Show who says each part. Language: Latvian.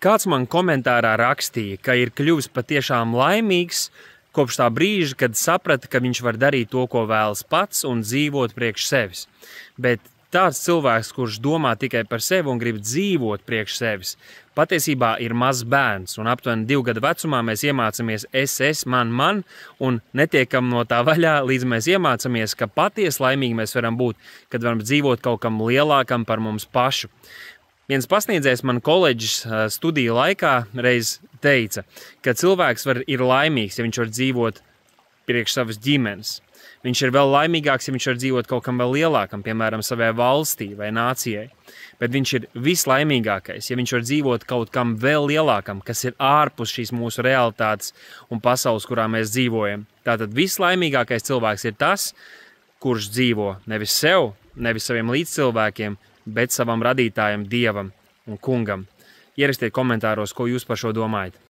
Speaker 1: Kāds man komentārā rakstīja, ka ir kļuvis patiešām laimīgs kopš tā brīža, kad saprata, ka viņš var darīt to, ko vēlas pats un dzīvot priekš sevis. Bet tāds cilvēks, kurš domā tikai par sevi un grib dzīvot priekš sevis, patiesībā ir mazs bērns, un aptuveni 2 gadu vecumā mēs iemācāmies es, man, un netiekam no tā vaļā, līdz mēs iemācāmies, ka patiesi laimīgi mēs varam būt, kad varam dzīvot kaut kam lielākam par mums pašu. Viens pasniedzējs man koledžas studiju laikā reiz teica, ka cilvēks ir laimīgs, ja viņš var dzīvot priekš savas ģimenes. Viņš ir vēl laimīgāks, ja viņš var dzīvot kaut kam vēl lielākam, piemēram, savai valstī vai nācijai. Bet viņš ir vislaimīgākais, ja viņš var dzīvot kaut kam vēl lielākam, kas ir ārpus šīs mūsu realitātes un pasaules, kurā mēs dzīvojam. Tātad vislaimīgākais cilvēks ir tas, kurš dzīvo nevis sev, nevis saviem līdzcilvēkiem, bet savam radītājam, Dievam un Kungam. Ierakstiet komentāros, ko jūs par šo domājat.